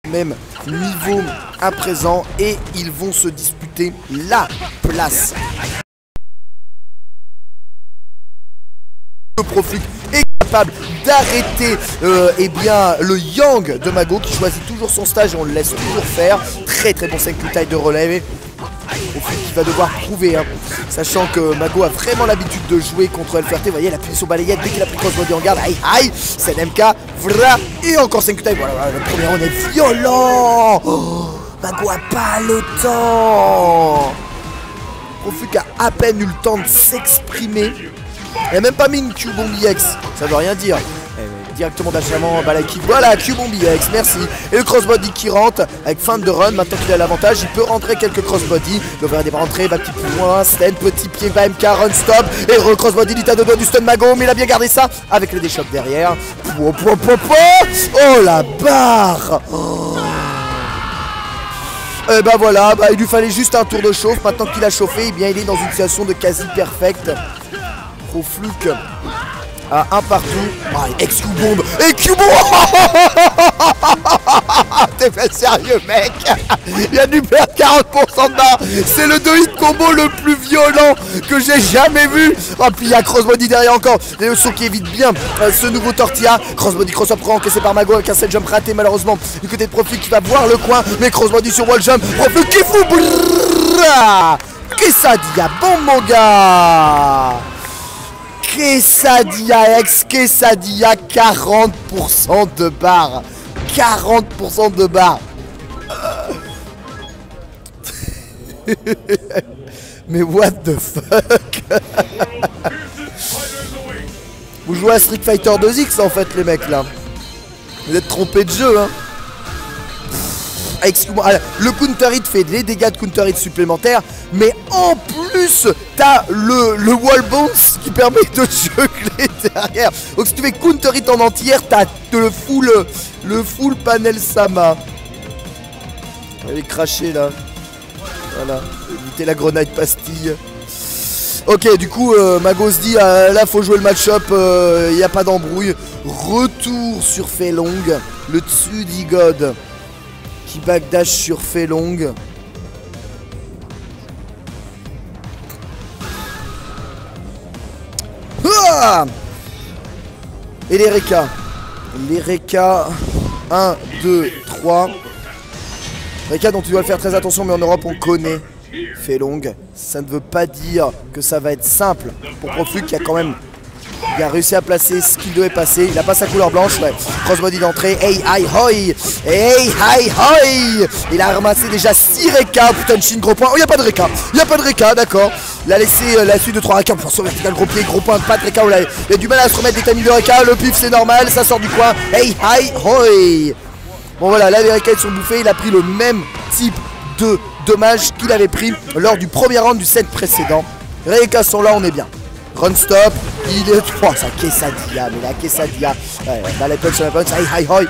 même niveau à présent et ils vont se disputer la place. Le Profluke est capable d'arrêter eh bien, le Yang de Mago qui choisit toujours son stage et on le laisse toujours faire. Très très bon 5 taille de relève. Profluke qui va devoir prouver, hein, sachant que Mago a vraiment l'habitude de jouer contre LFRT. Vous voyez, il a appuyé sur balayette dès qu'il a pris crossbody en garde. Aïe aïe, c'est MK, voilà, et encore 5 taille. Voilà, le premier round est violent. Oh, Mago a pas le temps. Profluke a à peine eu le temps de s'exprimer. Il a même pas mis une Q-Bomb X, ça veut rien dire. Directement d'acharnement, bah la kick, voilà, Q-Bomb X, merci. Et le crossbody qui rentre avec fin de run, maintenant qu'il a l'avantage, il peut rentrer quelques crossbody. L'overhead va rentrer, va petit peu moins, stand, petit pied, va MK, run stop. Et re-crossbody, il est à deux doigts du stun Mago, mais il a bien gardé ça avec le D-Shock derrière. Oh la barre. Oh. Et bah voilà, bah, il lui fallait juste un tour de chauffe. Maintenant qu'il a chauffé, eh bien il est dans une situation de quasi perfecte. Profluke à un partout. Ah, ex-Q-Bomb. Et Q-Bomb. T'es fait sérieux, mec. Il a dû perdre 40% de barre. C'est le 2-hit combo le plus violent que j'ai jamais vu. Ah, puis il y a crossbody derrière encore. Et le son qui évite bien ce nouveau tortilla. Crossbody cross-up encaissé par Mago avec un set jump raté malheureusement. Du côté de Profluke qui va voir le coin. Mais crossbody sur wall jump. Profluke qui fout. Quesadilla, bon mon gars. Quesadilla X, Quesadilla, 40% de barre. 40% de barre. Mais what the fuck. Vous jouez à Street Fighter 2X en fait les mecs là. Vous êtes trompés de jeu hein. Excuse-moi, le counter hit fait des dégâts de counter hit supplémentaires, mais en plus t'as le wall bounce qui permet de jungler derrière. Donc si tu fais counter hit en entière, t'as le full panel Sama. Elle est crachée là. Voilà, éviter la grenade pastille. Ok, du coup Mago se dit là faut jouer le match-up, il n'y a pas d'embrouille. Retour sur Felong, le Tsudi God qui backdash sur Felong. Ah, et les Reka. Les Reka. 1, 2, 3. Reka dont tu dois faire très attention, mais en Europe on connaît Felong. Ça ne veut pas dire que ça va être simple pour Profluke qui a quand même... Il a réussi à placer ce qu'il devait passer. Il a pas sa couleur blanche. Ouais. Crossbody d'entrée. Hey, hi, hoi. Hey, hi, hoi. Il a ramassé déjà 6 Reka. Putain, Shin, gros point. Oh, il n'y a pas de Reka. Il n'y a pas de Reka, d'accord. Il a laissé la suite de 3 Reka. Pour son vertical, gros pied, gros point. Pas de Reka. Il a du mal à se remettre des timings de Reka. Le pif, c'est normal. Ça sort du coin. Hey, hi, hoi. Bon, voilà. Là, les Reka, ils sont bouffés. Il a pris le même type de dommage qu'il avait pris lors du premier round du set précédent. Les Reka sont là, on est bien. Run stop, il est 3, ça Quesadilla, mais la Quesadilla, dans les punch sur la punch, hi hi hoi,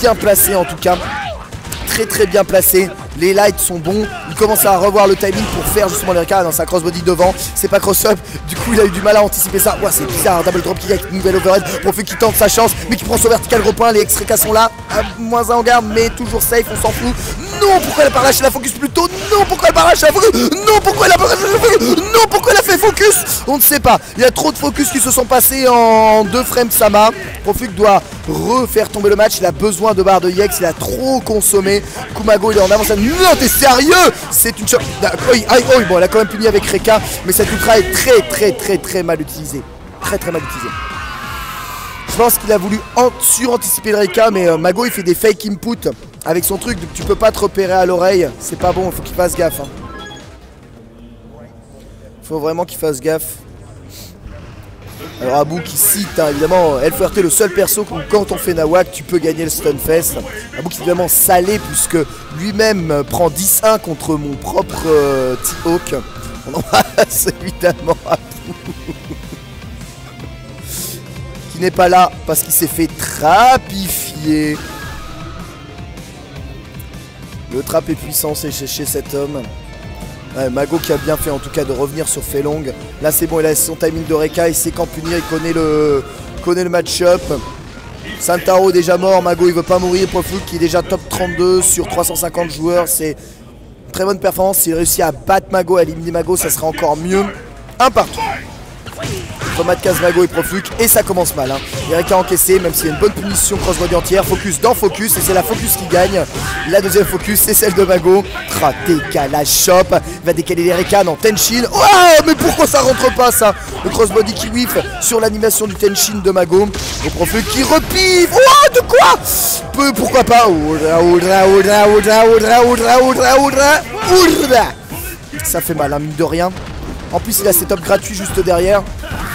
bien placé en tout cas, très très bien placé, les lights sont bons, il commence à revoir le timing pour faire justement les Reka dans sa crossbody devant, c'est pas cross-up, du coup il a eu du mal à anticiper ça, ouais c'est bizarre, un double drop kick avec une nouvelle overhead, Profluke qui tente sa chance, mais qui prend son vertical gros point, les ex-Reka sont là, moins 1 en garde, mais toujours safe, on s'en fout. Non, pourquoi elle a pas lâché la focus plus tôt? Non, pourquoi elle a pas lâché la focus? Non, pourquoi elle a pas lâché la focus? Non, pourquoi elle a fait focus? On ne sait pas. Il y a trop de focus qui se sont passés en 2 frames Sama. Profluke doit refaire tomber le match. Il a besoin de barre de Yex. Il a trop consommé. Kumago, il est en avance. Non, t'es sérieux? C'est une choc. Bon, elle a quand même puni avec Reka. Mais cette ultra est très mal utilisée. Très mal utilisée. Je pense qu'il a voulu sur-anticiper le Reka. Mais Mago, il fait des fake input. Avec son truc, tu peux pas te repérer à l'oreille, c'est pas bon, il faut qu'il fasse gaffe. Hein. Faut vraiment qu'il fasse gaffe. Alors Abou qui cite, hein, évidemment, LFRT le seul perso où quand on fait Nawak, tu peux gagner le Stunfest. Abou qui est évidemment salé puisque lui-même prend 10-1 contre mon propre T-Hawk. On embrasse évidemment Abou. Qui n'est pas là parce qu'il s'est fait trapifier. Le trap est puissant, c'est chez cet homme. Ouais, Mago qui a bien fait en tout cas de revenir sur Felong. Là c'est bon, il a son timing de Reka, il sait qu'en punir, il connaît le match-up. Santaro déjà mort, Mago il veut pas mourir, Proflux qui est déjà top 32 sur 350 joueurs, c'est une très bonne performance. S'il réussit à battre Mago, à éliminer Mago, ça serait encore mieux. Un partout. Matcaz, Mago et Proflux, et ça commence mal. Erika a encaissé, même s'il y a une bonne punition crossbody entière. Focus dans Focus, et c'est la Focus qui gagne. La deuxième Focus, c'est celle de Mago. Décalage shop, il va décaler Erika dans Tenshin. Oh, mais pourquoi ça rentre pas ça? Le crossbody qui whiff sur l'animation du Tenshin de Mago. Et Proflux qui repive. Oh, de quoi? Pourquoi pas? Ça fait mal, mine de rien. En plus il a setup gratuit juste derrière.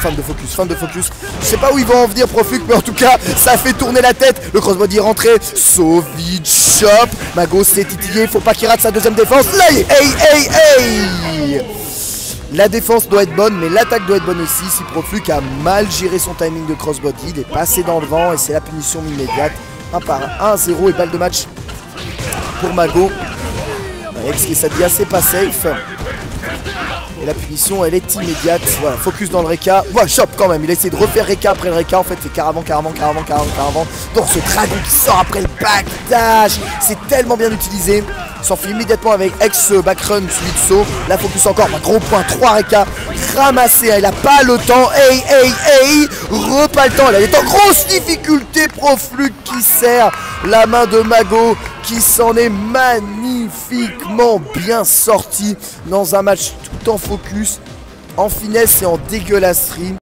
Fin de focus, fin de focus. Je sais pas où ils vont en venir Proflux, mais en tout cas ça fait tourner la tête. Le crossbody est rentré. Sauvage shop. Mago s'est titillé, faut pas qu'il rate sa deuxième défense. Là, hey. La défense doit être bonne, mais l'attaque doit être bonne aussi. Si Proflux a mal géré son timing de crossbody, il est passé dans le vent et c'est la punition immédiate. 1 par 1-0 et balle de match pour Mago. Alex qui s'habille assez pas safe. Et la punition elle est immédiate. Voilà, focus dans le Reka. Voilà, shop quand même. Il a essayé de refaire Reka après le Reka. En fait, c'est Caravan. Dans ce dragon qui sort après le backdash. C'est tellement bien utilisé. S'enfuit immédiatement avec ex backrun suivi de saut. La focus encore. Gros point. 3 Reka. Ramassé. Il a pas le temps. Hey. Repas le temps. Il est en grosse difficulté. Proflux qui serre la main de Mago, qui s'en est magnifiquement bien sorti dans un match tout en focus, en finesse et en dégueulasserie.